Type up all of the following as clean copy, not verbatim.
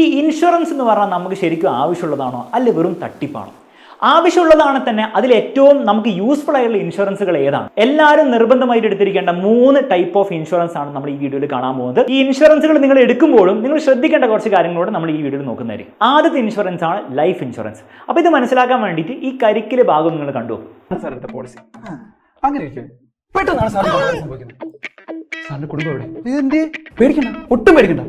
ഈ ഇൻഷുറൻസ് എന്ന് പറഞ്ഞാൽ നമുക്ക് ശരിക്കും ആവശ്യമുള്ളതാണോ അല്ല വെറും തട്ടിപ്പാണോ? ആവശ്യമുള്ളതാണ് തന്നെ. അതിൽ ഏറ്റവും നമുക്ക് യൂസ്ഫുൾ ആയിട്ടുള്ള ഇൻഷുറൻസുകൾ ഏതാണ്? എല്ലാവരും നിർബന്ധമായിട്ട് എടുത്തിരിക്കേണ്ട 3 ടൈപ്പ് ഓഫ് ഇൻഷുറൻസ് ആണ് നമ്മൾ ഈ വീഡിയോയിൽ കാണാൻ പോകുന്നത്. ഈ ഇൻഷുറൻസുകൾ നിങ്ങൾ എടുക്കുമ്പോഴും നിങ്ങൾ ശ്രദ്ധിക്കേണ്ട കുറച്ച് കാര്യങ്ങളോട് നമ്മൾ ഈ വീഡിയോയിൽ നോക്കുന്നതായിരിക്കും. ആദ്യത്തെ ഇൻഷുറൻസ് ആണ് ലൈഫ് ഇൻഷുറൻസ്. അപ്പോൾ ഇത് മനസ്സിലാക്കാൻ വേണ്ടിയിട്ട് ഈ കരിക്കിലെ ഭാഗം നിങ്ങൾ കണ്ടു. പോളിസി അങ്ങനെ പെട്ടെന്നാണ് സാറിന്റെ കുടുംബം എവിടെ? പേടിക്കണ്ട, ഒട്ടും പേടിക്കണ്ട.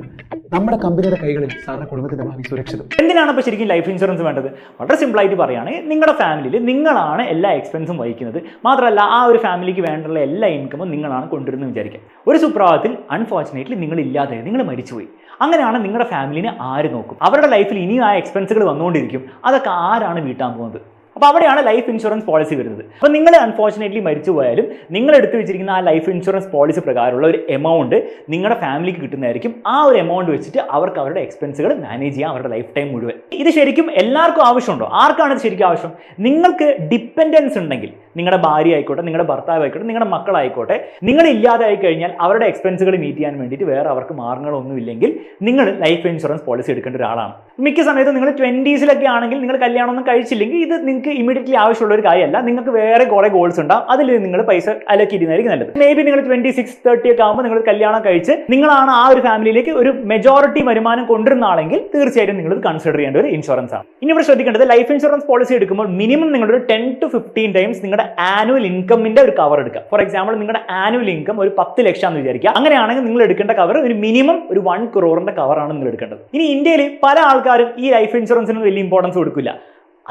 നമ്മുടെ കമ്പനിയുടെ കൈകളിൽ സാറിന്റെ കുടുംബത്തിന്റെ ഭാവി സുരക്ഷിതം. എന്തിനാണ് അപ്പോൾ ശരിക്കും ലൈഫ് ഇൻഷുറൻസ് വേണ്ടത്? വളരെ സിമ്പിളായിട്ട് പറയുകയാണെങ്കിൽ നിങ്ങളുടെ ഫാമിലിയിൽ നിങ്ങളാണ് എല്ലാ എക്സ്പെൻസും വഹിക്കുന്നത്. മാത്രമല്ല ആ ഒരു ഫാമിലിക്ക് വേണ്ടുള്ള എല്ലാ ഇൻകമും നിങ്ങളാണ് കൊണ്ടുവരുന്നത് വിചാരിക്കുക. ഒരു സുപ്രഭാതത്തിൽ അൺഫോർച്ചുനേറ്റ്ലി നിങ്ങൾ ഇല്ലാതായി, നിങ്ങൾ മരിച്ചുപോയി. അങ്ങനെയാണ് നിങ്ങളുടെ ഫാമിലിനെ ആര് നോക്കും? അവരുടെ ലൈഫിൽ ഇനിയും ആ എക്സ്പെൻസുകൾ വന്നുകൊണ്ടിരിക്കും. അതൊക്കെ ആരാണ് വീട്ടാൻ പോകുന്നത്? അപ്പോൾ അവിടെയാണ് ലൈഫ് ഇൻഷുറൻസ് പോളിസി വരുന്നത്. അപ്പോൾ നിങ്ങൾ അൺഫോർച്ചുനേറ്റ്ലി മരിച്ചു പോയാലും നിങ്ങൾ എടുത്തു വെച്ചിരിക്കുന്ന ആ ലൈഫ് ഇൻഷുറൻസ് പോളിസി പ്രകാരമുള്ള ഒരു എമൗണ്ട് നിങ്ങളുടെ ഫാമിലിക്ക് കിട്ടുന്നതായിരിക്കും. ആ ഒരു എമൗണ്ട് വെച്ചിട്ട് അവർക്ക് അവരുടെ എക്സ്പെൻസുകൾ മാനേജ് ചെയ്യാം അവരുടെ ലൈഫ് ടൈം മുഴുവൻ. ഇത് ശരിക്കും എല്ലാവർക്കും ആവശ്യമുണ്ടോ? ആർക്കാണ് ഇത് ശരിക്കും ആവശ്യം? നിങ്ങൾക്ക് ഡിപ്പെൻഡൻസ് ഉണ്ടെങ്കിൽ, നിങ്ങളുടെ ഭാര്യ ആയിക്കോട്ടെ, നിങ്ങളുടെ ഭർത്താവ് ആയിക്കോട്ടെ, നിങ്ങളുടെ മക്കളായിക്കോട്ടെ, നിങ്ങൾ ഇല്ലാതായി കഴിഞ്ഞാൽ അവരുടെ എക്സ്പെൻസുകൾ മീറ്റ് ചെയ്യാൻ വേണ്ടിയിട്ട് വേറെ അവർക്ക് മാർഗ്ഗങ്ങളൊന്നുമില്ലെങ്കിൽ നിങ്ങൾ ലൈഫ് ഇൻഷുറൻസ് പോളിസി എടുക്കേണ്ട ഒരാളാണ്. മിക്ക സമയത്തും നിങ്ങൾ 20s ആണെങ്കിൽ നിങ്ങൾ കല്യാണമൊന്നും കഴിച്ചില്ലെങ്കിൽ ഇത് നിങ്ങൾക്ക് ഇമീഡിയറ്റ്ലി ആവശ്യമുള്ള ഒരു കാര്യമല്ല. നിങ്ങൾക്ക് വേറെ കുറേ ഗോൾസ് ഉണ്ടാവും, അതിൽ നിങ്ങൾ പൈസ അലോക്കേറ്റ് ചെയ്യുന്നതായിരിക്കും നല്ലത്. മേ ബി നിങ്ങൾ 26, 30 ഒക്കെ ആകുമ്പോൾ നിങ്ങൾ കല്യാണം കഴിച്ച് നിങ്ങളാണ് ആ ഒരു ഫാമിലിയിലേക്ക് ഒരു മെജോറിറ്റി വരുമാനം കൊണ്ടുവരുന്ന ആളെങ്കിൽ തീർച്ചയായിട്ടും നിങ്ങൾ കൺസിഡർ ചെയ്യേണ്ട ഒരു ഇൻഷുറൻസ് ആണ്. ഇനി ഇവിടെ ശ്രദ്ധിക്കേണ്ടത്, ലൈഫ് ഇൻഷുറൻസ് പോളിസി എടുക്കുമ്പോൾ മിനിമം നിങ്ങളൊരു 10 to 15 ടൈംസ് നിങ്ങളുടെ ആനുവൽ ഇൻകമിന്റെ ഒരു കവർ എടുക്കുക. ഫോർ എക്സാമ്പിൾ നിങ്ങളുടെ ആനുവൽ ഇൻകം ഒരു 10 ലക്ഷം എന്ന് വിചാരിക്കുക. അങ്ങനെയാണെങ്കിൽ നിങ്ങൾ എടുക്കേണ്ട കവർ ഒരു മിനിമം ഒരു 1 crore കവറാണ് നിങ്ങൾ എടുക്കേണ്ടത്. ഇനി ഇന്ത്യയിൽ പല ആൾക്കാരും ഈ ലൈഫ് ഇൻഷുറൻസിന് വലിയ ഇമ്പോർട്ടൻസ് കൊടുക്കില്ല.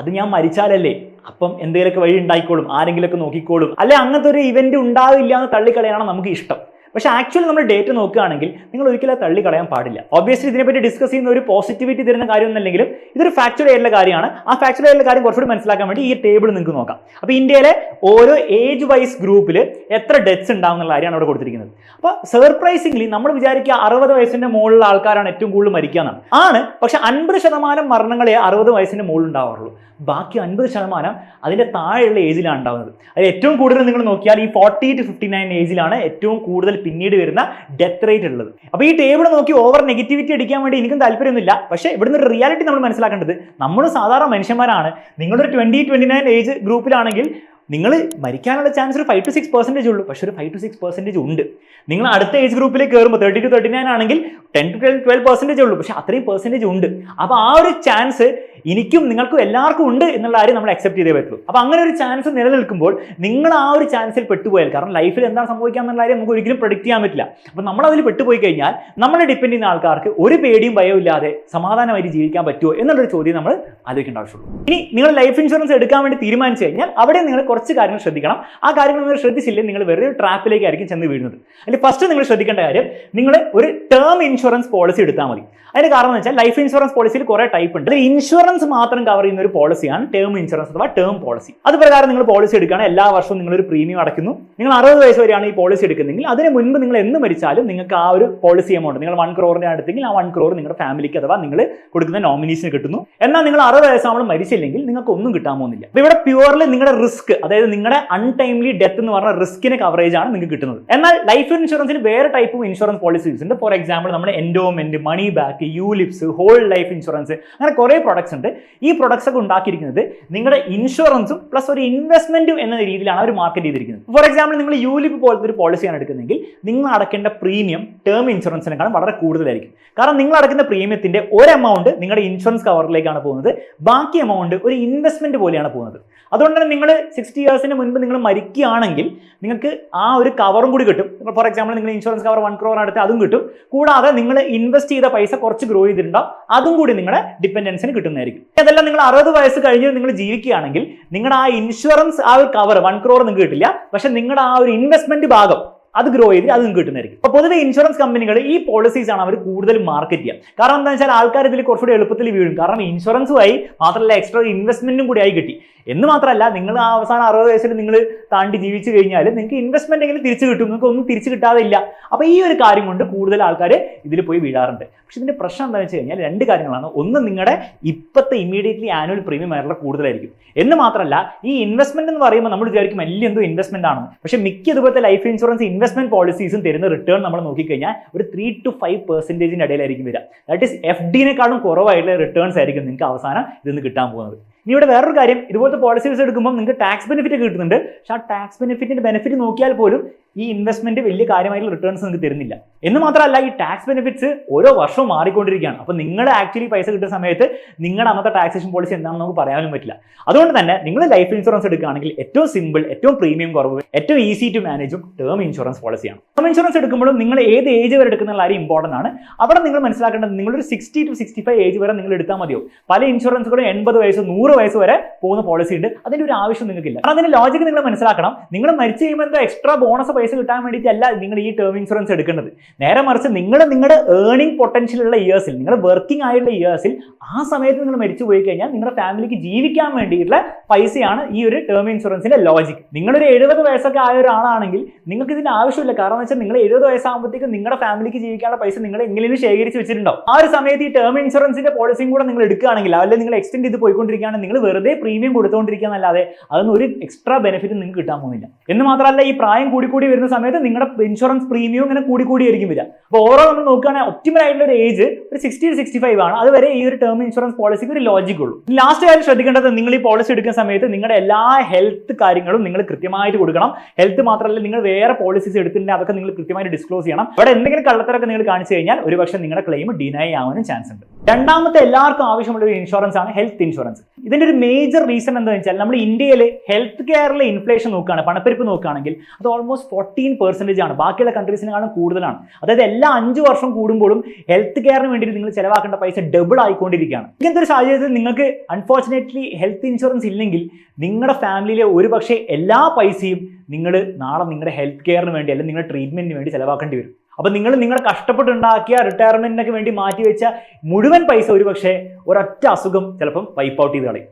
അത് ഞാൻ മരിച്ചാലല്ലേ, അപ്പം എന്തെങ്കിലുമൊക്കെ വഴി ഉണ്ടായിക്കോളും, ആരെങ്കിലുമൊക്കെ നോക്കിക്കോളും, അല്ലെ അങ്ങനത്തെ ഒരു ഇവന്റ് ഉണ്ടാവില്ല എന്ന് തള്ളിക്കളയാണ് നമുക്ക് ഇഷ്ടം. പക്ഷേ ആക്ച്വലി നമ്മൾ ഡേറ്റ് നോക്കുകയാണെങ്കിൽ നിങ്ങൾ ഒരിക്കലും തള്ളി കളയാൻ പാടില്ല. ഒബ്വിയസ്ലി ഇതിനെപ്പറ്റി ഡിസ്കസ് ചെയ്യുന്ന ഒരു പോസിറ്റിവിറ്റി തരുന്ന കാര്യമൊന്നുമല്ലെങ്കിലും ഇതൊരു ഫാക്ച്വൽ ആയിട്ടുള്ള കാര്യമാണ്. ആ ഫാക്ച്വൽ ആയിട്ടുള്ള കാര്യം കുറച്ചുകൂടി മനസ്സിലാക്കാൻ വേണ്ടി ഈ ടേബിൾ നിങ്ങൾക്ക് നോക്കാം. അപ്പോൾ ഇന്ത്യയിലെ ഓരോ ഏജ് വൈസ് ഗ്രൂപ്പിൽ എത്ര ഡെത്ത്സ് ഉണ്ടാവും എന്നുള്ള കാര്യമാണ് അവിടെ കൊടുത്തിരിക്കുന്നത്. അപ്പോൾ സർപ്രൈസിംഗ്ലി നമ്മൾ വിചാരിക്കുക 60 വയസ്സിന്റെ മുകളിലുള്ള ആൾക്കാരാണ് ഏറ്റവും കൂടുതൽ മരിക്കുക എന്നാണ്. ആണ്, പക്ഷെ 50% മരണങ്ങളെ 60 വയസ്സിന്റെ മുകളിൽ ഉണ്ടാവാറുള്ളൂ. ബാക്കി 50% അതിൻ്റെ താഴെയുള്ള ഏജിലാണ് ഉണ്ടാവുന്നത്. അത് ഏറ്റവും കൂടുതൽ നിങ്ങൾ നോക്കിയാൽ ഈ 40 to 59 ഏജിലാണ് ഏറ്റവും കൂടുതൽ പിന്നീട് വരുന്ന ഡെത്ത് റേറ്റ് ഉള്ളത്. അപ്പോൾ ഈ ടേബിൾ നോക്കി ഓവർ നെഗറ്റിവിറ്റി അടിക്കാൻ വേണ്ടി എനിക്കും താല്പര്യമൊന്നുമില്ല. പക്ഷേ ഇവിടുന്ന് ഒരു റിയാലിറ്റി നമ്മൾ മനസ്സിലാക്കേണ്ടത്, നമ്മൾ സാധാരണ മനുഷ്യന്മാരാണ്. നിങ്ങളൊരു 20-29 ഏജ് ഗ്രൂപ്പിലാണെങ്കിൽ നിങ്ങൾ മരിക്കാനുള്ള ചാൻസ് ഒരു 5 to 6% ഉള്ളൂ. പക്ഷെ ഒരു 5 to 6% ഉണ്ട്. നിങ്ങൾ അടുത്ത ഏജ് ഗ്രൂപ്പിലേക്ക് കയറുമ്പോൾ 30 to 39 ആണെങ്കിൽ 10 to 12% ഉള്ളൂ. പക്ഷെ അത്രയും പെർസെൻറ്റേജ് ഉണ്ട്. അപ്പോൾ ആ ഒരു ചാൻസ് എനിക്കും നിങ്ങൾക്കും എല്ലാവർക്കും ഉണ്ട് എന്നുള്ള കാര്യം നമ്മൾ അക്സെപ്റ്റ് ചെയ്തേ പറ്റുള്ളൂ. അപ്പോൾ അങ്ങനെ ഒരു ചാൻസ് നിലനിൽക്കുമ്പോൾ നിങ്ങൾ ആ ഒരു ചാൻസിൽ പെട്ടുപോയാൽ, കാരണം ലൈഫിൽ എന്താണ് സംഭവിക്കുക എന്നുള്ള കാര്യം നമുക്ക് ഒരിക്കലും പ്രൊഡിക്റ്റ് ചെയ്യാൻ പറ്റില്ല. അപ്പോൾ നമ്മൾ അതിൽ പെട്ടുപോയി കഴിഞ്ഞാൽ നമ്മളെ ഡിപ്പെൻഡ് ചെയ്യുന്ന ആൾക്കാർക്ക് ഒരു പേടിയും ഭയവും ഇല്ലാതെ സമാധാനമായിട്ട് ജീവിക്കാൻ പറ്റുമോ എന്നുള്ളൊരു ചോദ്യം നമ്മൾ ആലോചിക്കേണ്ട ആവശ്യമുള്ളൂ. ഇനി നിങ്ങൾ ലൈഫ് ഇൻഷുറൻസ് എടുക്കാൻ വേണ്ടി തീരുമാനിച്ചു കഴിഞ്ഞാൽ അവിടെ നിങ്ങൾ കുറച്ച് കാര്യങ്ങൾ ശ്രദ്ധിക്കണം. ആ കാര്യങ്ങൾ നിങ്ങൾ ശ്രദ്ധിച്ചില്ലെങ്കിൽ നിങ്ങൾ വെറുതെ ഒരു ട്രാപ്പിലേക്കായിരിക്കും ചെന്ന് വീഴുന്നത്. അതിൽ ഫസ്റ്റ് നിങ്ങൾ ശ്രദ്ധിക്കേണ്ട കാര്യം, നിങ്ങൾ ഒരു ടേം ഇൻഷുറൻസ് പോളിസി എടുത്താൽ മതി. അതിന് കാരണം എന്ന് വെച്ചാൽ ലൈഫ് ഇൻഷുറൻസ് പോളിസിയിൽ കുറേ ടൈപ്പ് ഉണ്ട്. ഇൻഷുറൻസ് മാത്രം കവർ ചെയ്യുന്ന ഒരു പോളിസിയാണ് ടേം ഇൻഷുറൻസ് അഥവാ ടേം പോളിസി. അത് പ്രകാരം നിങ്ങൾ പോളിസി എടുക്കുകയാണ്, എല്ലാ വർഷവും നിങ്ങളൊരു പ്രീമിയം അടയ്ക്കുന്നു. നിങ്ങൾ 60 വയസ്സ് വരെയാണ് ഈ പോളിസി എടുക്കുന്നതെങ്കിൽ അതിന് മുൻപ് നിങ്ങൾ എന്ന് മരിച്ചാലും നിങ്ങൾക്ക് ആ ഒരു പോളിസി എമൗണ്ട്, നിങ്ങൾ 1 crore അടുത്തെങ്കിൽ ആ 1 crore നിങ്ങളുടെ ഫാമിലിക്ക് അഥവാ നിങ്ങൾ കൊടുക്കുന്ന നോമിനീസിന് കിട്ടുന്നു. എന്നാൽ നിങ്ങൾ 60 വയസ്സാകുമ്പോൾ മരിച്ചില്ലെങ്കിൽ നിങ്ങൾക്ക് ഒന്നും കിട്ടാൻ പോകുന്നില്ല. അപ്പോൾ ഇവിടെ പ്യുവർലി നിങ്ങളുടെ റിസ്ക്, അതായത് നിങ്ങളുടെ അൺടൈംലി ഡെത്ത് എന്ന് പറഞ്ഞ റിസ്കിന് കവറേജ് ആണ് നിങ്ങൾക്ക് കിട്ടുന്നത്. എന്നാൽ ലൈഫ് ഇൻഷുറൻസിന് വേറെ ടൈപ്പ് ഇൻഷുറൻസ് പോളിസീസ് ഉണ്ട്. ഫോർ എക്സാമ്പിൾ നമ്മുടെ endowment, money back, ULIPs, whole life insurance, അങ്ങനെ കുറേ പ്രൊഡക്ട്സ് ഉണ്ട്. ഈ പ്രൊഡക്ട്സ് ഒക്കെ ഉണ്ടാക്കിയിരിക്കുന്നത് നിങ്ങളുടെ ഇൻഷുറൻസും പ്ലസ് ഒരു ഇൻവെസ്റ്റ്മെന്റും എന്ന രീതിയിലാണ് അവർ മാർക്കറ്റ് ചെയ്തിരിക്കുന്നത്. ഫോർ എക്സാമ്പിൾ നിങ്ങൾ യൂലിപ്പ് പോലത്തെ ഒരു പോളിസിയാണ് എടുക്കുന്നതെങ്കിൽ നിങ്ങൾ അടയ്ക്കേണ്ട പ്രീമിയം ടേം ഇൻഷുറൻസിനേക്കാളും വളരെ കൂടുതലായിരിക്കും. കാരണം നിങ്ങൾ അടയ്ക്കുന്ന പ്രീമിയത്തിന്റെ ഒരു എമൗണ്ട് നിങ്ങളുടെ ഇൻഷുറൻസ് കവറിലേക്കാണ് പോകുന്നത്, ബാക്കി എമൗണ്ട് ഒരു ഇൻവെസ്റ്റ്മെന്റ് പോലെയാണ് പോകുന്നത്. അതുകൊണ്ട് തന്നെ നിങ്ങൾ 60 ഇയേഴ്സിന് മുൻപ് നിങ്ങൾ മരിക്കുകയാണെങ്കിൽ നിങ്ങൾക്ക് ആ ഒരു കവറും കൂടി കിട്ടും. ഫോർ എക്സാമ്പിൾ നിങ്ങൾ ഇൻഷുറൻസ് കവർ 1 crore അടുത്ത് അതും കിട്ടും. കൂടാതെ നിങ്ങൾ ഇൻവെസ്റ്റ് ചെയ്ത പൈസ കുറച്ച് ഗ്രോ ചെയ്തിട്ടുണ്ടാവും, അതും കൂടി നിങ്ങളുടെ ഡിപ്പെൻഡൻസിന് കിട്ടുന്നതായിരിക്കും. അതെല്ലാം നിങ്ങൾ 60 വയസ്സ് കഴിഞ്ഞ് നിങ്ങൾ ജീവിക്കുകയാണെങ്കിൽ നിങ്ങളുടെ ആ ഇൻഷുറൻസ് ആ ഒരു കവർ 1 crore നിങ്ങൾക്ക് കിട്ടില്ല. പക്ഷെ നിങ്ങളുടെ ആ ഒരു ഇൻവെസ്റ്റ്മെന്റ് ഭാഗം അത് ഗ്രോ ചെയ്ത് അത് നിങ്ങൾക്ക് കിട്ടുന്നതായിരിക്കും. അപ്പോൾ പൊതുവെ ഇൻഷുറൻസ് കമ്പനികൾ ഈ പോളിസീസ് ആണ് അവർ കൂടുതൽ മാർക്കറ്റ് ചെയ്യുക. കാരണം എന്താ വെച്ചാൽ ആൾക്കാർ ഇതിൽ കുറച്ചുകൂടി എളുപ്പത്തിൽ വീഴും. കാരണം ഇൻഷുറൻസുമായി മാത്രമല്ല എക്സ്ട്രാ ഇൻവെസ്റ്റ്മെന്റും കൂടി ആയി കിട്ടി. എന്ന് മാത്രമല്ല, നിങ്ങൾ ആ അവസാനം 60 വയസ്സിൽ നിങ്ങൾ താണ്ടി ജീവിച്ചു കഴിഞ്ഞാൽ നിങ്ങൾക്ക് ഇൻവെസ്റ്റ്മെന്റ് എങ്കിലും തിരിച്ചു കിട്ടും, നിങ്ങൾക്ക് ഒന്നും തിരിച്ചു കിട്ടാതെ ഇല്ല. അപ്പോൾ ഈ ഒരു കാര്യം കൊണ്ട് കൂടുതൽ ആൾക്കാർ ഇതിൽ പോയി വീഴാറുണ്ട്. പക്ഷെ ഇതിന്റെ പ്രശ്നം എന്താണെന്ന് വെച്ച് കഴിഞ്ഞാൽ 2 കാര്യങ്ങളാണ്. ഒന്ന്, നിങ്ങളുടെ ഇപ്പോഴത്തെ ഇമ്മീഡിയറ്റ്ലി ആനുവൽ പ്രീമിയം ആയിട്ടുള്ള കൂടുതലായിരിക്കും. എന്ന് മാത്രമല്ല, ഈ ഇൻവെസ്റ്റ്മെന്റ് എന്ന് പറയുമ്പോൾ നമ്മൾ വിചാരിക്കും വലിയ എന്തോ ഇൻവെസ്റ്റ്മെന്റ് ആണെന്ന്. പക്ഷെ മിക്ക ഇതുപോലത്തെ ലൈഫ് ഇൻഷുറൻസ് ഇൻവെസ്റ്റ്മെന്റ് പോളിസീസും തരുന്ന റിട്ടേൺ നമ്മൾ നോക്കിക്കഴിഞ്ഞാൽ ഒരു 3 to 5% ഇടയിലായിരിക്കും വരിക. ദാറ്റ് ഈസ് FD-നേക്കാളും കുറവായിട്ടുള്ള റിട്ടേൺസ് ആയിരിക്കും നിങ്ങൾക്ക് അവസാനം ഇതിന്ന് കിട്ടാൻ പോകുന്നത്. ഇനി ഇവിടെ വേറൊരു കാര്യം, ഇതുപോലത്തെ പോളിസീസ് എടുക്കുമ്പോൾ നിങ്ങൾക്ക് ടാക്സ് ബെനിഫിറ്റ് കിട്ടുന്നുണ്ട്. പക്ഷെ ആ ടാക്സ് ബെനിഫിറ്റ് നോക്കിയാൽ പോലും ഈ ഇൻവെസ്റ്റ്മെന്റ് വലിയ കാര്യമായിട്ടുള്ള റിട്ടേൺസ് നിങ്ങൾക്ക് തരുന്നില്ല. എന്ന് മാത്രമല്ല, ഈ ടാക്സ് ബെനിഫിറ്റ്സ് ഓരോ വർഷവും മാറിക്കൊണ്ടിരിക്കുകയാണ്. അപ്പോൾ നിങ്ങൾ ആക്ച്വലി പൈസ കിട്ടുന്ന സമയത്ത് നിങ്ങളുടെ അന്നത്തെ ടാക്സേഷൻ പോളിസി എന്താണെന്ന് നമുക്ക് പറയാനും പറ്റില്ല. അതുകൊണ്ട് തന്നെ നിങ്ങൾ ലൈഫ് ഇൻഷുറൻസ് എടുക്കുകയാണെങ്കിൽ ഏറ്റവും സിമ്പിൾ, ഏറ്റവും പ്രീമിയം കുറവ്, ഏറ്റവും ഈസി ടു മാനേജും ടേം ഇൻഷുറൻസ് പോളിസിയാണ്. ടേം ഇൻഷുറൻസ് എടുക്കുമ്പോഴും നിങ്ങൾ ഏത് ഏജ് വരെ എടുക്കുന്ന കാര്യം ഇമ്പോർട്ടൻ്റ് ആണ്. അവിടെ നിങ്ങൾ മനസ്സിലാക്കേണ്ടത് നിങ്ങളൊരു 60 to 65 ഏജ് വരെ നിങ്ങൾ എടുത്താൽ മതിയോ. പല ഇൻഷുറൻസുകളും 80 വയസ്സ് 100 വയസ്സ് വരെ പോകുന്ന പോളിസി ഉണ്ട്. അതിന്റെ ഒരു ആവശ്യം നിങ്ങൾക്കില്ല. കാരണം അതിന്റെ ലോജിക്ക് നിങ്ങൾ മനസ്സിലാക്കണം. നിങ്ങൾ മരിച്ചു കഴിയുമ്പോൾ എന്തോ എക്സ്ട്രാ ബോണസ് പൈസ കിട്ടാൻ വേണ്ടിയിട്ടല്ല നിങ്ങൾ ഈ ടേം ഇൻഷുറൻസ് എടുക്കേണ്ടത്. നേരെ മറിച്ച് നിങ്ങളുടെ ഏർണിംഗ് പൊട്ടൻഷ്യൽ ഉള്ള ഇയേഴ്സിൽ, നിങ്ങൾ വർക്കിംഗ് ആയിട്ടുള്ള ഇയേഴ്സിൽ ആ സമയത്ത് നിങ്ങൾ മരിച്ചു പോയി കഴിഞ്ഞാൽ നിങ്ങളുടെ ഫാമിലിക്ക് ജീവിക്കാൻ വേണ്ടിയിട്ടുള്ള പൈസയാണ് ഈ ഒരു ടേം ഇൻഷുറൻസിന്റെ ലോജിക്. നിങ്ങളൊരു 70 വയസ്സൊക്കെ ആയ ഒരാളാണെങ്കിൽ നിങ്ങൾക്ക് ഇതിന്റെ ആവശ്യമില്ല. കാരണം എന്ന് വെച്ചാൽ നിങ്ങൾ 70 വയസ്സാകുമ്പോഴത്തേക്കും നിങ്ങളുടെ ഫാമിലിക്ക് ജീവിക്കാനുള്ള പൈസ നിങ്ങൾ എങ്ങനെയും ശേഖരിച്ച് വെച്ചിട്ടുണ്ടോ. ആ ഒരു സമയത്ത് ഈ ടേം ഇൻഷുറൻസിന്റെ പോളിസിയും കൂടെ നിങ്ങൾ എടുക്കുകയാണെങ്കിൽ, അല്ലെങ്കിൽ നിങ്ങൾ എക്സ്റ്റെൻഡ് ചെയ്ത് പോയിക്കൊണ്ടിരിക്കുകയാണെങ്കിൽ നിങ്ങൾ വെറുതെ പ്രീമിയം കൊടുത്തുകൊണ്ടിരിക്കുകയെന്നല്ലാതെ അതൊന്നും ഒരു എക്സ്ട്രാ ബെനിഫിറ്റ് നിങ്ങൾക്ക് കിട്ടാൻ പോകുന്നില്ല. എന്ന് മാത്രമല്ല, ഈ പ്രായം കൂടി വരുന്ന സമയത്ത് നിങ്ങളുടെ ഇൻഷുറൻസ് പ്രീമിയം ഇങ്ങനെ കൂടിയായിരിക്കും വരിക. അപ്പോൾ ഓരോ നമ്മൾ നോക്കുകയാണെങ്കിൽ ഒപ്റ്റിമൽ ആയിട്ടുള്ള ഒരു ഏജ് ഒരു 60 to 65 ആണ്. അതുവരെ ഈ ഒരു ടേം ഇൻഷുറൻസ് പോളിസിക്ക് ഒരു ലോജിക് ഉള്ളൂ. ലാസ്റ്റ് കാര്യം ശ്രദ്ധിക്കേണ്ടത്, നിങ്ങൾ ഈ പോളിസി എടുക്കുന്ന സമയത്ത് നിങ്ങളുടെ എല്ലാ ഹെൽത്ത് കാര്യങ്ങളും നിങ്ങൾ കൃത്യമായിട്ട് കൊടുക്കണം. ഹെൽത്ത് മാത്രമല്ല, നിങ്ങൾ വേറെ പോളിസീസ് എടുത്തിട്ടുണ്ടെങ്കിൽ അതൊക്കെ നിങ്ങൾ കൃത്യമായിട്ട് ഡിസ്ക്ലോസ് ചെയ്യണം. അവിടെ എന്തെങ്കിലും കള്ളത്തരൊക്കെ നിങ്ങൾ കാണിച്ചു കഴിഞ്ഞാൽ ഒരുപക്ഷെ നിങ്ങളുടെ ക്ലെയിം ഡിനൈ ആവാനും ചാൻസ് ഉണ്ട്. രണ്ടാമത്തെ എല്ലാവർക്കും ആവശ്യമുള്ള ഒരു ഇൻഷുറൻസ് ആണ് ഹെൽത്ത് ഇൻഷുറൻസ്. ഇതിന്റെ ഒരു മേജർ റീസൺ എന്താണെന്ന് വെച്ചാൽ, നമ്മൾ ഇന്ത്യയിൽ ഹെൽത്ത് കെയറിലെ ഇൻഫ്ലേഷൻ നോക്കുകയാണ്, പണപ്പെരുപ്പ് നോക്കുകയാണെങ്കിൽ അത് ഓൾമോസ്റ്റ് 14% ആണ്. ബാക്കിയുള്ള കൺട്രീസിനെക്കാളും കൂടുതലാണ്. അതായത് എല്ലാ 5 വർഷം കൂടുമ്പോഴും ഹെൽത്ത് കെയറിന് വേണ്ടി നിങ്ങൾ ചെലവാക്കേണ്ട പൈസ ഡബിൾ ആയിക്കൊണ്ടിരിക്കുകയാണ്. ഇങ്ങനത്തെ ഒരു സാഹചര്യത്തിൽ നിങ്ങൾക്ക് അൺഫോർച്ചുനേറ്റ്ലി ഹെൽത്ത് ഇൻഷുറൻസ് ഇല്ലെങ്കിൽ നിങ്ങളുടെ ഫാമിലിയിലെ ഒരുപക്ഷെ എല്ലാ പൈസയും നിങ്ങൾ നാളെ നിങ്ങളുടെ ഹെൽത്ത് കെയറിന് വേണ്ടി അല്ലെങ്കിൽ നിങ്ങളുടെ ട്രീറ്റ്മെന്റിന് വേണ്ടി ചെലവാക്കേണ്ടി വരും. അപ്പോൾ നിങ്ങളുടെ കഷ്ടപ്പെട്ടുണ്ടാക്കിയ റിട്ടയർമെന്റിനൊക്കെ വേണ്ടി മാറ്റിവെച്ച മുഴുവൻ പൈസ ഒരുപക്ഷെ ഒരൊറ്റ അസുഖം ചിലപ്പം വൈപ്പ് ഔട്ട് ചെയ്ത് കളയും.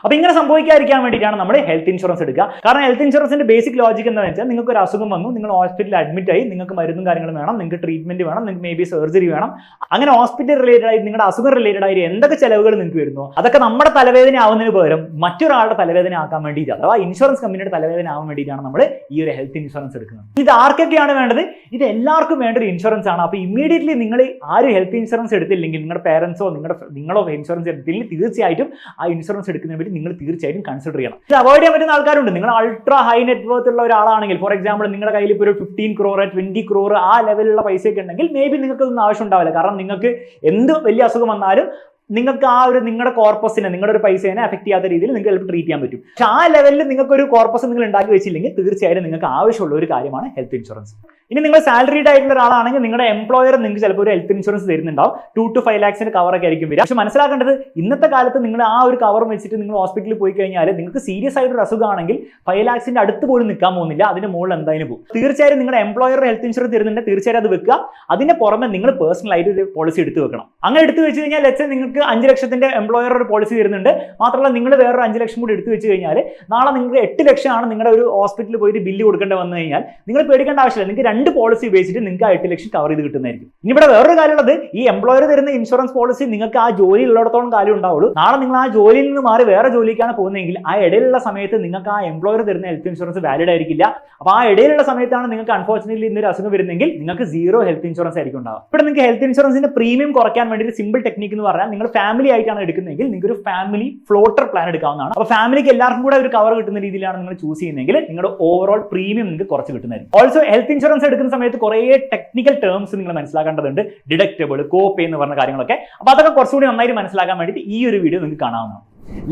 അപ്പോൾ ഇങ്ങനെ സംഭവിക്കാതിരിക്കാൻ വേണ്ടിയിട്ടാണ് നമ്മൾ ഹെൽത്ത് ഇൻഷുറൻസ് എടുക്കുക. കാരണം ഹെൽത്ത് ഇൻഷുറൻസിന്റെ ബേസിക് ലോജിക് എന്താണെന്ന് വെച്ചാൽ, നിങ്ങൾക്ക് ഒരു അസുഖം വന്നു, നിങ്ങൾ ഹോസ്പിറ്റലിൽ അഡ്മിറ്റ് ആയി, നിങ്ങൾക്ക് മരുന്നും കാര്യങ്ങളും വേണം, നിങ്ങൾക്ക് ട്രീറ്റ്മെന്റ് വേണം, നിങ്ങൾക്ക് മേ ബി സർജറി വേണം. അങ്ങനെ ഹോസ്പിറ്റൽ റിലേറ്റഡ് ആയി നിങ്ങളുടെ അസുഖം റിലേറ്റഡ് ആയി എന്തൊക്കെ ചെലവുകൾ നിങ്ങൾക്ക് വരുന്നു, അതൊക്കെ നമ്മുടെ തലവേദന ആവുന്നതിന് പകരം മറ്റൊരാളുടെ തലവേദന ആക്കാൻ വേണ്ടിയിട്ട്, അഥവാ ഇൻഷുറൻസ് കമ്പനിയുടെ തലവേദന ആവാൻ വേണ്ടിയിട്ടാണ് നമ്മൾ ഈ ഒരു ഹെൽത്ത് ഇൻഷുറൻസ് എടുക്കുന്നത്. ഇത് ആർക്കൊക്കെയാണ് വേണ്ടത്? ഇത് എല്ലാവർക്കും വേണ്ട ഒരു ഇൻഷുറൻസ് ആണ്. അപ്പോൾ ഇമ്മീഡിയറ്റ്ലി നിങ്ങൾ ആരും ഹെൽത്ത് ഇൻഷുറൻസ് എടുത്തില്ലെങ്കിൽ, നിങ്ങളുടെ പേരൻസോ നിങ്ങളോ ഇൻഷുറൻസ് എടുത്തില്ലെങ്കിൽ തീർച്ചയായിട്ടും ആ ഇൻഷുറൻസ് എടുക്കുന്നതിന് വേണ്ടി നിങ്ങൾ തീർച്ചയായിട്ടും കൺസിഡർ ചെയ്യണം. ഇത് അവോയ്ഡ് ചെയ്യാൻ പറ്റുന്ന ആൾക്കാരുണ്ട്. നിങ്ങൾ അൾട്രാ ഹൈ നെറ്റ് വർത്ത് ഉള്ള ഒരാളാണെങ്കിൽ, ഫോർ എക്സാമ്പിൾ നിങ്ങളുടെ കയ്യിൽ ഇപ്പോൾ ഒരു 15 crore 20 crore ആ ലെവലുള്ള പൈസയൊക്കെ ഉണ്ടെങ്കിൽ മേ ബി നിങ്ങൾക്ക് ഒന്നും ആവശ്യം ഉണ്ടാവില്ല. കാരണം നിങ്ങൾക്ക് എന്ത് വലിയ അസുഖം വന്നാലും നിങ്ങൾക്ക് ആ ഒരു നിങ്ങളുടെ കോർപ്പസിനെ, നിങ്ങളുടെ ഒരു പൈസേനെ അഫക്ട് ചെയ്യാത്ത രീതിയിൽ നിങ്ങൾക്ക് ചിലപ്പോൾ ട്രീറ്റ് ചെയ്യാൻ പറ്റും. പക്ഷെ ആ ലെവലിൽ നിങ്ങൾക്ക് ഒരു കോർപ്പസ് നിങ്ങൾ ഉണ്ടാക്കി വെച്ചില്ലെങ്കിൽ തീർച്ചയായും നിങ്ങൾക്ക് ആവശ്യമുള്ള ഒരു കാര്യമാണ് ഹെൽത്ത് ഇൻഷുറൻസ്. ഇനി നിങ്ങൾ സാലറീഡ് ആയിട്ടുള്ള ഒരാളാണെങ്കിൽ നിങ്ങളുടെ എംപ്ലോയർ നിങ്ങൾക്ക് ചിലപ്പോൾ ഒരു ഹെൽത്ത് ഇൻഷുറൻസ് തരുന്നുണ്ടാവും. 2 to 5 lakhs കവറൊക്കെ ആയിരിക്കും വരിക. പക്ഷെ മനസ്സിലാക്കേണ്ടത്, ഇന്നത്തെ കാലത്ത് നിങ്ങൾ ആ ഒരു കവർ വെച്ചിട്ട് നിങ്ങൾ ഹോസ്പിറ്റലിൽ പോയി കഴിഞ്ഞാൽ നിങ്ങൾക്ക് സീരിയസ് ആയിട്ടൊരു അസുഖമാണെങ്കിൽ 5 lakhs അടുത്ത് പോലും നിൽക്കാൻ പോകുന്നില്ല. അതിന്റെ മുകളിൽ എന്തായാലും പോകും. തീർച്ചയായും നിങ്ങളുടെ എംപ്ലോയർ ഹെൽത്ത് ഇൻഷുറൻസ് തരുന്നുണ്ട്, തീർച്ചയായും അത് വെക്കുക. അതിന്റെ പുറമെ നിങ്ങൾ പേഴ്സണൽ ആയിട്ട് ഒരു പോളിസി എടുത്ത് വെക്കണം. അങ്ങനെ എടുത്ത് വെച്ച് കഴിഞ്ഞാൽ ലെറ്റ്സ് നിങ്ങൾക്ക് 5 ലക്ഷത്തിന്റെ എംപ്ലോയർ ഒരു പോളിസി തരുന്നുണ്ട്. മാത്രമല്ല നിങ്ങൾ വേറൊരു 5 ലക്ഷം കൂടി എടുത്ത് വെച്ച് കഴിഞ്ഞാൽ നാളെ നിങ്ങൾക്ക് 8 ലക്ഷമാണ് നിങ്ങളുടെ ഒരു ഹോസ്പിറ്റലിൽ പോയിട്ട് ബില്ല് കൊടുക്കേണ്ടി വന്നു കഴിഞ്ഞാൽ നിങ്ങൾ പേടിക്കേണ്ട ആവശ്യമില്ല. നിങ്ങൾക്ക് 2 പോളിസി ഉപയോഗിച്ചിട്ട് നിങ്ങൾക്ക് ആ 8 ലക്ഷം കവർ ചെയ്ത് കിട്ടുന്നതായിരിക്കും. ഇനി ഇവിടെ വേറൊരു കാര്യമുള്ളത്, ഈ എംപ്ലോയർ തരുന്ന ഇൻഷുറൻസ് പോളിസി നിങ്ങൾക്ക് ആ ജോലി ഉള്ളിടത്തോളം കാലം ഉണ്ടാവുള്ളൂ. നാളെ നിങ്ങൾ ആ ജോലിയിൽ നിന്ന് മാറി വേറെ ജോലിക്കാണ് പോകുന്നതെങ്കിൽ ആ ഇടയിലുള്ള സമയത്ത് നിങ്ങൾക്ക് ആ എംപ്ലോയർ തരുന്ന ഹെൽത്ത് ഇൻഷുറൻസ് വാലിഡ് ആയിരിക്കില്ല. അപ്പോൾ ആ ഇടയിലുള്ള സമയത്താണ് നിങ്ങൾക്ക് അൺഫോർച്ചുനേറ്റ്ലി ഇന്നൊരു അസുഖം വരുന്നെങ്കിൽ നിങ്ങൾക്ക് 0 ഹെൽത്ത് ഇൻഷുറൻസ് ആയിരിക്കും ഉണ്ടാവുക. ഇവിടെ നിങ്ങൾക്ക് ഹെൽത്ത് ഇൻഷുറൻസിന്റെ പ്രീമിയം കുറയ്ക്കാൻ വേണ്ടി ഒരു സിമ്പിൾ ടെക്നിക്ക് എന്ന് പറഞ്ഞാൽ, നിങ്ങൾ ഫാമിലി ആയിട്ടാണ് എടുക്കുന്നതെങ്കിൽ നിങ്ങൾക്ക് ഒരു ഫാമിലി ഫ്ലോട്ടർ പ്ലാൻ എടുക്കാവുന്നതാണ്. അപ്പോൾ ഫാമിലിക്ക് എല്ലാവർക്കും കൂടെ ഒരു കവർ കിട്ടുന്ന രീതിയിലാണ് നിങ്ങൾ ചൂസ് ചെയ്യുന്നതെങ്കിൽ നിങ്ങളുടെ ഓവറോൾ പ്രീമിയം നിങ്ങൾക്ക് കുറച്ച് കിട്ടുന്നതായിരിക്കും. ഓൾസോ ഹെൽത്ത് ഇൻഷുറൻസ് എടുക്കുന്ന സമയത്ത് കുറേ ടെക്നിക്കൽ ടേംസ് നിങ്ങൾ മനസ്സിലാക്കേണ്ടതുണ്ട്. ഡിഡക്റ്റബിൾ, കോപേ എന്ന് പറഞ്ഞ കാര്യങ്ങളൊക്കെ. അപ്പോൾ അതൊക്കെ കുറച്ചുകൂടി നന്നായിട്ട് മനസ്സിലാക്കാൻ വേണ്ടിയിട്ട് ഈ ഒരു വീഡിയോ നിങ്ങൾക്ക് കാണാവുന്നതാണ്.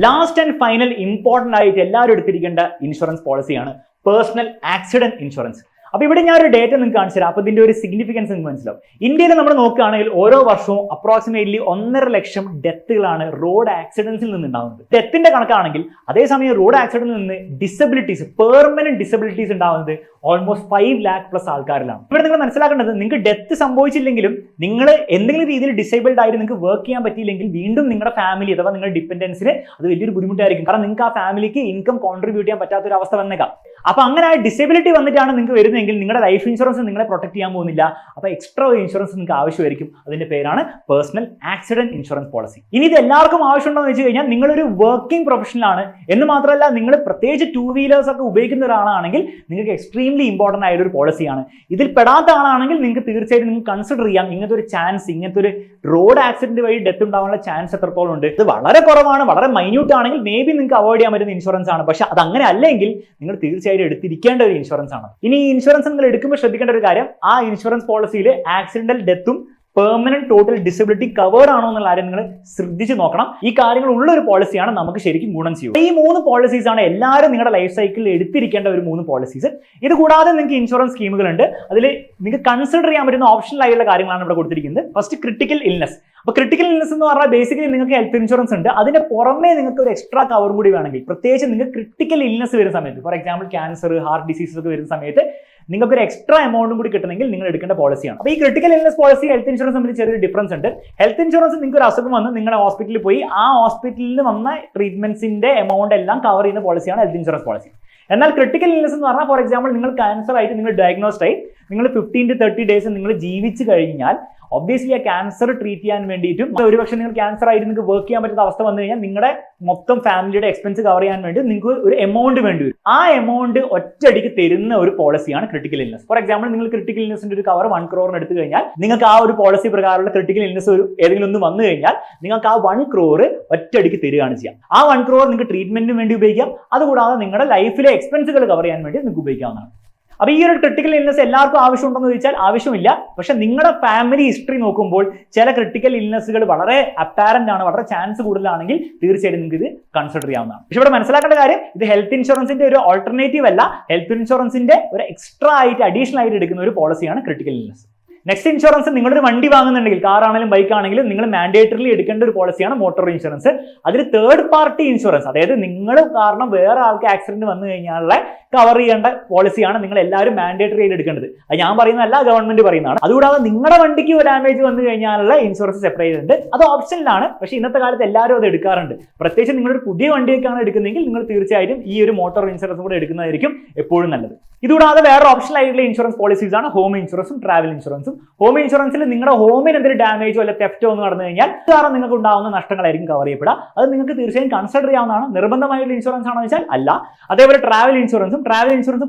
ലാസ്റ്റ് ആൻഡ് ഫൈനൽ ഇമ്പോർട്ടൻ്റ് ആയിട്ട് എല്ലാവരും എടുത്തിരിക്കേണ്ട ഇൻഷുറൻസ് പോളിസിയാണ് പേഴ്സണൽ ആക്സിഡന്റ് ഇൻഷുറൻസ്. അപ്പോൾ ഇവിടെ ഞാൻ ഒരു ഡേറ്റ നിങ്ങൾക്ക് കാണിച്ചു തരാം. അപ്പോൾ ഇതിന്റെ ഒരു സിഗ്നിഫിക്കൻസ് നിങ്ങൾക്ക് മനസ്സിലാവും. ഇന്ത്യയിൽ നമ്മൾ നോക്കുകയാണെങ്കിൽ ഓരോ വർഷവും അപ്രോക്സിമേറ്റ്ലി 1.5 ലക്ഷം ഡെത്തുകളാണ് റോഡ് ആക്സിഡൻസിൽ നിന്ന് ഉണ്ടാകുന്നത്. ഡെത്തിന്റെ കണക്കാണെങ്കിൽ അതേസമയം റോഡ് ആക്സിഡന്റിൽ നിന്ന് ഡിസബിലിറ്റീസ്, പെർമനന്റ് ഡിസബിലിറ്റീസ് ഉണ്ടാകുന്നത് ഓൾമോസ്റ്റ് 5 lakh പ്ലസ് ആൾക്കാരിലാണ്. ഇവിടെ നിങ്ങൾ മനസ്സിലാക്കേണ്ടത്, നിങ്ങൾക്ക് ഡെത്ത് സംഭവിച്ചില്ലെങ്കിലും നിങ്ങൾ എന്തെങ്കിലും രീതിയിൽ ഡിസേബിൾഡ് ആയിട്ട് നിങ്ങൾക്ക് വർക്ക് ചെയ്യാൻ പറ്റിയില്ലെങ്കിൽ വീണ്ടും നിങ്ങളുടെ ഫാമിലി അഥവാ നിങ്ങളുടെ ഡിപ്പെൻഡൻസിന് അത് വലിയൊരു ബുദ്ധിമുട്ടായിരിക്കും. കാരണം നിങ്ങൾക്ക് ആ ഫാമിലിക്ക് ഇൻകം കോൺട്രിബ്യൂട്ട് ചെയ്യാൻ പറ്റാത്ത ഒരു അവസ്ഥ വന്നേക്കാം. അപ്പൊ അങ്ങനെ ഡിസേബിലിറ്റി വന്നിട്ടാണ് നിങ്ങൾക്ക് വരുന്നതെങ്കിൽ നിങ്ങളുടെ ലൈഫ് ഇൻഷുറൻസ് നിങ്ങളെ പ്രൊട്ടക്ട് ചെയ്യാൻ പോകുന്നില്ല. അപ്പൊ എക്സ്ട്രാ ഒരു ഇൻഷുറൻസ് നിങ്ങൾക്ക് ആവശ്യമായിരിക്കും. അതിന്റെ പേരാണ് പേഴ്സണൽ ആക്സിഡന്റ് ഇൻഷുറൻസ് പോളിസി. ഇനി ഇത് എല്ലാവർക്കും ആവശ്യമുണ്ടോ എന്ന് വെച്ച് കഴിഞ്ഞാൽ നിങ്ങളൊരു വർക്കിംഗ് പ്രൊഫഷണൽ ആണ് എന്ന് മാത്രമല്ല നിങ്ങൾ പ്രത്യേകിച്ച് 2 വീലേഴ്സ് ഒക്കെ ഉപയോഗിക്കുന്ന ഒരാളാണെങ്കിൽ നിങ്ങൾക്ക് എക്സ്ട്രീംലി ഇമ്പോർട്ടന്റ് ആയ ഒരു പോളിസിയാണ്. ഇതിൽ പെടാത്ത ആളാണെങ്കിൽ നിങ്ങൾക്ക് തീർച്ചയായിട്ടും നിങ്ങൾക്ക് കൺസിഡർ ചെയ്യാം. ഇങ്ങനത്തെ ഒരു ചാൻസ്, ഇങ്ങനത്തെ ഒരു റോഡ് ആക്സിഡന്റ് വഴി ഡെത്ത് ഉണ്ടാവാനുള്ള ചാൻസ് എത്രത്തോളം ഉണ്ട്. ഇത് വളരെ കുറവാണ്, വളരെ മൈന്യൂട്ട് ആണെങ്കിൽ മേ ബി നിങ്ങൾക്ക് അവോയ്ഡ് ചെയ്യാൻ പറ്റുന്ന ഇൻഷുറൻസ് ആണ്. പക്ഷെ അത് അങ്ങനെ അല്ലെങ്കിൽ നിങ്ങൾ തീർച്ചയായും എടുത്തിരിക്കേണ്ട ഒരു ഇൻഷുറൻസ് ആണ്. ഇനി ഈ ഇൻഷുറൻസ് നിങ്ങൾ എടുക്കുമ്പോൾ ശ്രദ്ധിക്കേണ്ട ഒരു കാര്യം, ആ ഇൻഷുറൻസ് പോളിസിയിൽ ആക്സിഡന്റൽ ഡെത്തും പെർമനന്റ് ടോട്ടൽ ഡിസബിലിറ്റി കവേർഡ് ആണോ എന്നുള്ള കാര്യം നിങ്ങൾ ശ്രദ്ധിച്ച് നോക്കണം. ഈ കാര്യങ്ങൾ ഉള്ള ഒരു പോളിസിയാണ് നമുക്ക് ശരിക്കും ഗുണം ചെയ്യും. ഈ 3 പോളിസീസ് ആണ് എല്ലാവരും നിങ്ങളുടെ ലൈഫ് സൈക്കിളിൽ എടുത്തിരിക്കേണ്ട ഒരു 3 പോളിസീസ്. ഇത് കൂടാതെ നിങ്ങൾക്ക് ഇൻഷുറൻസ് സ്കീമുകളുണ്ട്. അതിൽ നിങ്ങൾക്ക് കൺസിഡർ ചെയ്യാൻ പറ്റുന്ന ഓപ്ഷണൽ ആയിട്ടുള്ള കാര്യങ്ങളാണ് ഇവിടെ കൊടുത്തിരിക്കുന്നത്. First critical illness. അപ്പോൾ ക്രിട്ടിക്കൽ ഇൽനെസ് എന്ന് പറഞ്ഞാൽ ബേസിക്കലി നിങ്ങൾക്ക് ഹെൽത്ത് ഇൻഷുറൻസ് ഉണ്ട്. അതിന്റെ പുറമെ നിങ്ങൾക്ക് ഒരു എക്സ്ട്രാ കവർ കൂടി വേണമെങ്കിൽ, പ്രത്യേകിച്ച് നിങ്ങൾക്ക് ക്രിട്ടിക്കൽ ഇൽനെസ് വരുന്ന സമയത്ത്, for example cancer, heart diseases ഒക്കെ വരുന്ന സമയത്ത് നിങ്ങൾക്ക് ഒരു എക്സ്ട്രാ എമൗണ്ടും കൂടി കിട്ടണമെങ്കിൽ നിങ്ങൾ എടുക്കേണ്ട പോളിസിയാണ്. അപ്പോൾ ഈ critical illness policy health insurance തമ്മിൽ ചെറിയൊരു ഡിഫറൻസ് ഉണ്ട്. ഹെൽത്ത് ഇൻഷുറൻസ് നിങ്ങൾക്ക് ഒരു അസുഖം വന്ന് നിങ്ങളുടെ ഹോസ്പിറ്റലിൽ പോയി ആ ഹോസ്പിറ്റലിൽ വന്ന ട്രീറ്റ്മെന്റ്സിന്റെ എമൗണ്ട് എല്ലാം കവർ ചെയ്യുന്ന പോളിസിയാണ് ഹെൽത്ത് ഇൻഷുറൻസ് പോളിസി. എന്നാൽ ക്രിട്ടിക്കൽ ഇൽനെസ് എന്ന് പറഞ്ഞാൽ ഫോർ എക്സാമ്പിൾ നിങ്ങൾ ക്യാൻസർ ആയിട്ട് നിങ്ങൾ ഡയഗ്നോസ്ഡ് ആയി നിങ്ങൾ 15 to 30 days നിങ്ങൾ ജീവിച്ചു കഴിഞ്ഞാൽ ഒബ്വിയസ്ലി ആ ക്യാൻസർ ട്രീറ്റ് ചെയ്യാൻ വേണ്ടിയിട്ടും ഒരുപക്ഷെ നിങ്ങൾ ക്യാൻസർ ആയിട്ട് നിങ്ങൾക്ക് വർക്ക് ചെയ്യാൻ പറ്റുന്ന അവസ്ഥ വന്നു കഴിഞ്ഞാൽ നിങ്ങളുടെ മൊത്തം ഫാമിലിയുടെ എക്സ്പെൻസ് കവർ ചെയ്യാൻ വേണ്ടി നിങ്ങൾക്ക് ഒരു എമൗണ്ട് വേണ്ടി വരും. ആ എമൗണ്ട് ഒറ്റയടിക്ക് തരുന്ന ഒരു പോളിസിയാണ് ക്രിട്ടിക്കൽ ഇൽനെസ്. ഫോർ എക്സാമ്പിൾ നിങ്ങൾ ക്രിട്ടിക്കൽ ഇൽനെസിന്റെ ഒരു കവർ 1 crore എടുത്തു കഴിഞ്ഞാൽ നിങ്ങൾക്ക് ആ ഒരു പോളിസി പ്രകാരമുള്ള ക്രിട്ടിക്കൽ ഇൽനെസ് ഒരു ഏതെങ്കിലും ഒന്ന് വന്നു കഴിഞ്ഞാൽ നിങ്ങൾക്ക് ആ 1 crore ഒറ്റയടിക്ക് തരികയാണ് ചെയ്യാം. ആ 1 crore നിങ്ങൾക്ക് ട്രീറ്റ്മെന്റിന് വേണ്ടി ഉപയോഗിക്കാം. അതുകൂടാതെ നിങ്ങളുടെ ലൈഫിലെ എക്സ്പെൻസുകൾ കവർ ചെയ്യാൻ വേണ്ടി നിങ്ങൾക്ക് ഉപയോഗിക്കാവുന്നതാണ്. അപ്പോൾ ഈ ഒരു ക്രിട്ടിക്കൽ ഇൽനെസ് എല്ലാവർക്കും ആവശ്യമുണ്ടെന്ന് ചോദിച്ചാൽ ആവശ്യമില്ല. പക്ഷെ നിങ്ങളുടെ ഫാമിലി ഹിസ്റ്ററി നോക്കുമ്പോൾ ചില ക്രിട്ടിക്കൽ ഇൽനെസ്സുകൾ വളരെ അപ്പാരന്റ് ആണ്, വളരെ ചാൻസ് കൂടുതലാണെങ്കിൽ തീർച്ചയായിട്ടും നിങ്ങൾക്ക് ഇത് കൺസിഡർ ചെയ്യാവുന്നതാണ്. പക്ഷെ ഇവിടെ മനസ്സിലാക്കേണ്ട കാര്യം, ഇത് ഹെൽത്ത് ഇൻഷുറൻസിന്റെ ഒരു ഓൾട്ടർനേറ്റീവ് അല്ല, ഹെൽത്ത് ഇൻഷുറൻസിന്റെ ഒരു എക്സ്ട്രാ ആയിട്ട് അഡീഷണൽ ആയിട്ട് എടുക്കുന്ന ഒരു പോളിസിയാണ് ക്രിട്ടിക്കൽ ഇൽനെസ്. നെക്സ്റ്റ് ഇൻഷുറൻസ്, നിങ്ങളൊരു വണ്ടി വാങ്ങുന്നുണ്ടെങ്കിൽ, കാർ ആണെങ്കിലും ബൈക്ക് ആണെങ്കിലും നിങ്ങൾ മാൻഡേറ്ററിലി എടുക്കേണ്ട ഒരു പോളിസിയാണ് മോട്ടോർ ഇൻഷുറൻസ്. അതിൽ തേർഡ് പാർട്ടി ഇൻഷുറൻസ്, അതായത് നിങ്ങൾ കാരണം വേറെ ആൾക്ക് ആക്സിഡന്റ് വന്നു കഴിഞ്ഞാലുള്ള കവർ ചെയ്യേണ്ട പോളിസിയാണ് നിങ്ങൾ എല്ലാവരും മാൻഡേറ്ററി ആയിട്ട് എടുക്കേണ്ടത്. അത് ഞാൻ പറയുന്നതല്ല, ഗവൺമെന്റ് പറയുന്നതാണ്. അതുകൂടാതെ നിങ്ങളുടെ വണ്ടിക്ക് ഒരു ഡാമേജ് വന്നു കഴിഞ്ഞാലുള്ള ഇൻഷുറൻസ് സെപ്പറേറ്റ് ഉണ്ട്. അത് ഓപ്ഷനിലാണ്, പക്ഷേ ഇന്നത്തെ കാലത്ത് എല്ലാവരും അത് എടുക്കാറുണ്ട്. പ്രത്യേകിച്ച് നിങ്ങളൊരു പുതിയ വണ്ടിയൊക്കെയാണ് എടുക്കുന്നതെങ്കിൽ നിങ്ങൾ തീർച്ചയായിട്ടും ഈ ഒരു മോട്ടോർ ഇൻഷുറൻസ് കൂടെ എടുക്കുന്നതായിരിക്കും എപ്പോഴും നല്ലത്. ഇതുകൂടാതെ വേറെ ഓപ്ഷണൽ ആയിട്ടുള്ള ഇൻഷുറൻസ് പോളിസീസ് ആണ് ഹോം ഇൻഷുറൻസും ട്രാവൽ ഇൻഷുറൻസും. ഹോം ഇൻഷുറൻസിൽ നിങ്ങളുടെ ഹോമിന് എന്തെങ്കിലും ഡാമേജോ അല്ല തെഫ്റ്റോ ഒന്ന് നടന്നു കഴിഞ്ഞാൽ കാരണം നിങ്ങൾക്ക് ഉണ്ടാകുന്ന നഷ്ടങ്ങളായിരിക്കും കവർ ചെയ്യപ്പെടുക. അത് നിങ്ങൾക്ക് തീർച്ചയായും കൺസിഡർ ചെയ്യാവുന്നതാണ്. നിർബന്ധമായിട്ടുള്ള ഇൻഷുറൻസ് ആണോ വെച്ചാൽ അല്ല. അതേപോലെ ട്രാവൽ ഇൻഷുറൻസും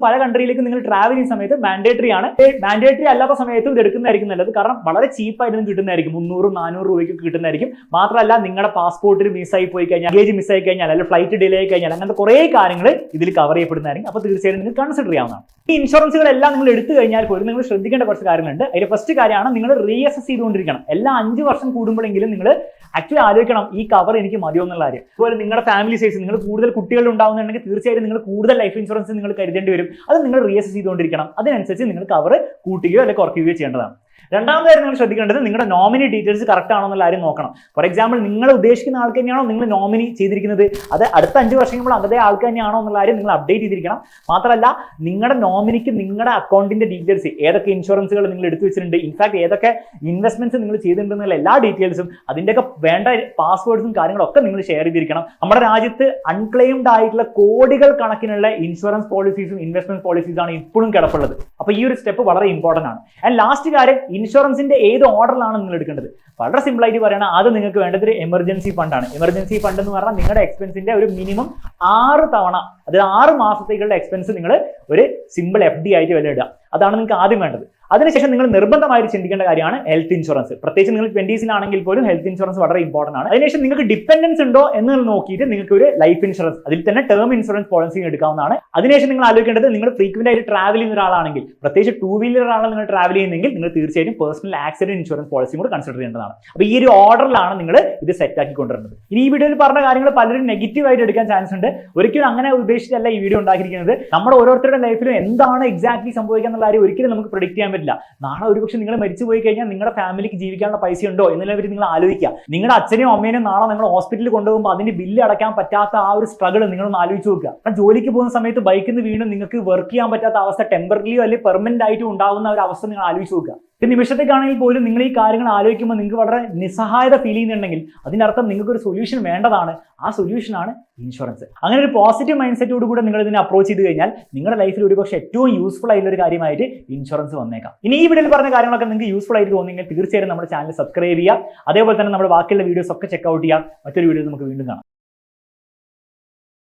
പല കൺട്രിയിലേക്ക് നിങ്ങൾ ട്രാവൽ ചെയ്യുന്ന സമയത്ത് മാൻഡേറ്ററി ആണ്. മാൻഡേറ്ററി അല്ലാത്ത സമയത്തും ഇത് എടുക്കുന്നതായിരിക്കും നല്ലത്. കാരണം വളരെ ചീപ്പായിട്ട് നിങ്ങൾക്ക് കിട്ടുന്നതായിരിക്കും, 300-400 രൂപയ്ക്ക് കിട്ടുന്നതായിരിക്കും. മാത്രമല്ല നിങ്ങളുടെ പാസ്പോർട്ടിൽ മിസ്സായി പോയി കഴിഞ്ഞാൽ, ലഗേജ് മിസ്സായി കഴിഞ്ഞാൽ, അല്ലെങ്കിൽ ഫ്ലൈറ്റ് ഡിലേ ആയി കഴിഞ്ഞാൽ, അങ്ങനത്തെ കുറേ കാര്യങ്ങൾ ഇതിൽ കവർ ചെയ്യപ്പെടുന്നതായിരിക്കും. അപ്പോൾ തീർച്ചയായും നിങ്ങൾക്ക് കൺസിഡർ ചെയ്യാവുന്നതാണ്. ഈ ഇൻഷുറൻസുകളെല്ലാം നിങ്ങൾ എടുത്തു കഴിഞ്ഞാൽ പോലും നിങ്ങൾ ശ്രദ്ധിക്കേണ്ട കുറച്ച് കാര്യങ്ങളുണ്ട്. അതിൽ ഫസ്റ്റ് കാര്യമാണ് നിങ്ങൾ റീഅസസ് ചെയ്തുകൊണ്ടിരിക്കണം. എല്ലാ 5 വർഷം കൂടുമ്പോഴെങ്കിലും നിങ്ങൾ ആക്ച്വലി ആലോചിക്കണം ഈ കവർ എനിക്ക് മതിയോ എന്നുള്ള കാര്യം. അതുപോലെ നിങ്ങളുടെ ഫാമിലി സൈസ്, നിങ്ങൾ കൂടുതൽ കുട്ടികൾ ഉണ്ടാവുന്നുണ്ടെങ്കിൽ തീർച്ചയായും നിങ്ങൾ കൂടുതൽ ലൈഫ് ഇൻഷുറൻസ് നിങ്ങൾ കരുതേണ്ടി വരും. അത് നിങ്ങൾ റീഅസസ് ചെയ്തുകൊണ്ടിരിക്കണം. അതിനനുസരിച്ച് നിങ്ങൾ കവർ കൂട്ടുകയോ അല്ലെങ്കിൽ കുറയ്ക്കുകയോ ചെയ്യേണ്ടതാണ്. രണ്ടാമത്തെ കാര്യം നിങ്ങൾ ശ്രദ്ധിക്കേണ്ടത് നിങ്ങളുടെ നോമിനി ഡീറ്റെയിൽസ് കറക്റ്റ് ആണോ എന്നുള്ള കാര്യം നോക്കണം. ഫോർ എക്സാമ്പിൾ നിങ്ങൾ ഉദ്ദേശിക്കുന്ന ആൾക്ക് തന്നെയാണോ നിങ്ങൾ നോമിനി ചെയ്തിരിക്കുന്നത്, അത് അടുത്ത 5 വർഷം കഴിയുമ്പോൾ അതേ ആൾക്ക് തന്നെയാണോ എന്നുള്ള കാര്യം നിങ്ങൾ അപ്ഡേറ്റ് ചെയ്തിരിക്കണം. മാത്രമല്ല നിങ്ങളുടെ നോമിനിക്ക് നിങ്ങളുടെ അക്കൗണ്ടിന്റെ ഡീറ്റെയിൽസ്, ഏതൊക്കെ ഇൻഷുറൻസുകൾ നിങ്ങൾ എടുത്തു വെച്ചിട്ടുണ്ട്, ഇൻഫാക്ട് ഏതൊക്കെ ഇൻവെസ്റ്റ്മെന്റ്സ് നിങ്ങൾ ചെയ്തിട്ടുണ്ടെന്നുള്ള എല്ലാ ഡീറ്റെയിൽസും അതിൻ്റെയൊക്കെ വേണ്ട പാസ്വേഡ്സും കാര്യങ്ങളൊക്കെ നിങ്ങൾ ഷെയർ ചെയ്തിരിക്കണം. നമ്മുടെ രാജ്യത്ത് അൺക്ലെയിംഡ് ആയിട്ടുള്ള കോടികൾ കണക്കിനുള്ള ഇൻഷുറൻസ് പോളിസീസും ഇൻവെസ്റ്റ്മെന്റ് പോളിസീസാണ് ഇപ്പോഴും കിടപ്പുള്ളത്. അപ്പോൾ ഈ ഒരു സ്റ്റെപ്പ് വളരെ ഇമ്പോർട്ടന്റ് ആണ്. ആൻഡ് ലാസ്റ്റ് കാര്യം, ഇൻഷുറൻസിന്റെ ഏത് ഓർഡറിലാണ് നിങ്ങൾ എടുക്കേണ്ടത്? വളരെ സിമ്പിൾ ആയിട്ട് പറയണം, അത് നിങ്ങൾക്ക് വേണ്ടത് ഒരു എമർജൻസി ഫണ്ടാണ്. എമർജൻസി ഫണ്ട് എന്ന് പറഞ്ഞാൽ നിങ്ങളുടെ എക്സ്പെൻസിന്റെ ഒരു മിനിമം 6 തവണ, അതായത് 6 മാസത്തേക്കുള്ള എക്സ്പെൻസ് നിങ്ങൾ ഒരു സിമ്പിൾ FD ആയിട്ട് വില ഇടുക. അതാണ് നിങ്ങൾക്ക് ആദ്യം വേണ്ടത്. അതിനുശേഷം നിങ്ങൾ നിർബന്ധമായിട്ട് ചിന്തിക്കേണ്ട കാര്യമാണ് ഹെൽത്ത് ഇൻഷുറൻസ്. പ്രത്യേകിച്ച് നിങ്ങൾ 20s ആണെങ്കിൽ പോലും ഹെൽത്ത് ഇൻഷുറൻസ് വളരെ ഇമ്പോർട്ടന്റ് ആണ്. അതിനുശേഷം നിങ്ങൾക്ക് ഡിപ്പെൻഡൻസ് ഉണ്ടോ എന്ന് നോക്കിയിട്ട് നിങ്ങൾക്ക് ഒരു ലൈഫ് ഇൻഷുറൻസ്, അതിൽ തന്നെ ടേം ഇൻഷുറൻസ് പോളിസി എടുക്കാവുന്നതാണ്. അതിനുശേഷം നിങ്ങൾ ആലോചിക്കേണ്ടത്, നിങ്ങൾ ഫ്രീക്വന്റ് ആയിട്ട് ട്രാവൽ ചെയ്യുന്ന ഒരാളാണെങ്കിൽ, പ്രത്യേകിച്ച് 2 വീലറാണ് നിങ്ങൾ ട്രാവൽ ചെയ്യുന്നതെങ്കിൽ നിങ്ങൾ തീർച്ചയായും പേഴ്സണൽ ആക്സിഡന്റ് ഇൻഷുറൻസ് പോളിസിയും കൂടെ കൺസിഡർ ചെയ്യേണ്ടതാണ്. അപ്പോൾ ഈ ഒരു ഓർഡറിലാണ് നിങ്ങൾ ഇത് സെറ്റ് ആക്കി കൊണ്ടുവരുന്നത്. ഇനി ഈ വീഡിയോയിൽ പറഞ്ഞ കാര്യങ്ങൾ പലരും നെഗറ്റീവ് ആയിട്ട് എടുക്കാൻ ചാൻസ് ഉണ്ട്. ഒരിക്കലും അങ്ങനെ ഉദ്ദേശിച്ചല്ല ഈ വീഡിയോ ഉണ്ടാക്കിയിരിക്കുന്നത്. നമ്മുടെ ഓരോരുത്തരുടെ ലൈഫിലും എന്താണ് എക്സാക്ട്ലി സംഭവിക്കുക എന്നുള്ള കാര്യം ഒരിക്കലും നമുക്ക് പ്രെഡിക്റ്റ് ചെയ്യാൻ പറ്റില്ല. നാളെ ഒരുപക്ഷെ നിങ്ങൾ മരിച്ചു പോയി കഴിഞ്ഞാൽ നിങ്ങളുടെ ഫാമിലിക്ക് ജീവിക്കാനുള്ള പൈസ ഉണ്ടോ എന്നുള്ളവർ നിങ്ങൾ ആലോചിക്കുക. നിങ്ങളുടെ അച്ഛനെയും അമ്മേനെയും നാളെ നിങ്ങൾ ഹോസ്പിറ്റലിൽ കൊണ്ടുപോകുമ്പോൾ അതിന്റെ ബില്ല് അടയ്ക്കാൻ പറ്റാത്ത ആ ഒരു സ്ട്രഗിൾ നിങ്ങളൊന്ന് ആലോചിച്ച് നോക്കുക. കാരണം ജോലിക്ക് പോകുന്ന സമയത്ത് ബൈക്കിൽ നിന്ന് വീണ്ടും നിങ്ങൾക്ക് വർക്ക് ചെയ്യാൻ പറ്റാത്ത അവസ്ഥ ടെമ്പററിയോ അല്ലെങ്കിൽ പെർമനന്റ് ആയിട്ട് ഉണ്ടാകുന്ന ഒരു അവസ്ഥ നിങ്ങൾ ആലോചിച്ച് നോക്കുക. ഈ നിമിഷത്തേക്കാണെങ്കിൽ പോലും നിങ്ങൾ ഈ കാര്യങ്ങൾ ആലോചിക്കുമ്പോൾ നിങ്ങൾക്ക് വളരെ നിസ്സഹായത ഫീൽ ചെയ്യുന്നുണ്ടെങ്കിൽ അതിന്റെ അർത്ഥം നിങ്ങൾക്ക് ഒരു സൊല്യൂഷൻ വേണ്ടതാണ്. ആ സൊല്യൂഷനാണ് ഇൻഷുറൻസ്. അങ്ങനെ ഒരു പോസിറ്റീവ് മൈൻഡ് സെറ്റോട് കൂടെ നിങ്ങൾ ഇതിനെ അപ്രോച്ച് ചെയ്ത് കഴിഞ്ഞാൽ നിങ്ങളുടെ ലൈഫിൽ ഒരുപക്ഷെ ഏറ്റവും യൂസ്ഫുൾ ആയിട്ടുള്ള ഒരു കാര്യമായിട്ട് ഇൻഷുറൻസ് വന്നേക്കാം. ഇനി ഈ വീഡിയോയിൽ പറഞ്ഞ കാര്യങ്ങളൊക്കെ നിങ്ങൾക്ക് യൂസ്ഫുൾ ആയിട്ട് തോന്നിയെങ്കിൽ തീർച്ചയായും നമ്മുടെ ചാനൽ സബ്സ്ക്രൈബ് ചെയ്യുക. അതേപോലെ തന്നെ നമ്മുടെ ബാക്കിയുള്ള വീഡിയോസ് ഒക്കെ ചെക്കൗട്ട് ചെയ്യാം. മറ്റൊരു വീഡിയോ നമുക്ക് വീണ്ടും കാണാം.